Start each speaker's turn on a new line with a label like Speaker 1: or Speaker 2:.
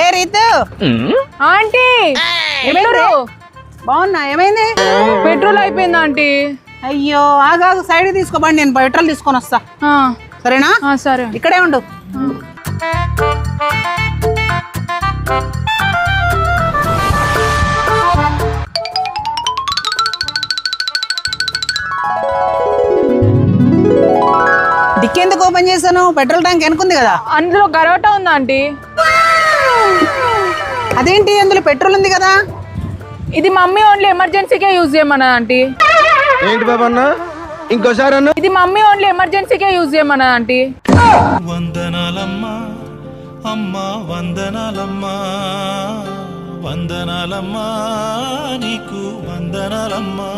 Speaker 1: ఏ Ritu
Speaker 2: aunty
Speaker 1: బాగున్నా, ఏమైంది?
Speaker 2: Petrol అయిపోయింది ఆంటీ.
Speaker 1: అయ్యో ఆగాగు, సైడ్ తీసుకోబండి, నేను పెట్రోల్ తీసుకొని వస్తా. సరేనా?
Speaker 2: సరే,
Speaker 1: ఇక్కడే ఉండు. డిక్కెందుకు ఓపెన్ చేశాను? పెట్రోల్ ట్యాంక్ వెనుకుంది కదా.
Speaker 2: అందులో గరోటా ఉందా ఆంటీ?
Speaker 1: అదేంటి, అందులో పెట్రోల్ ఉంది కదా.
Speaker 2: ఇది మమ్మీ ఓన్లీ ఎమర్జెన్సీకే యూజ్ చేయమన్నా ఆంటీ.
Speaker 3: ఏంటి బాబా అన్న, ఇంకోసారి అన్న.
Speaker 2: ఇది మమ్మీ ఓన్లీ ఎమర్జెన్సీకే యూజ్ చేయమన్నా ఆంటీ.
Speaker 4: వందనాలమ్మా అమ్మా, వందనాలమ్మా వందనాలమ్మా, నీకు వందనాలమ్మా.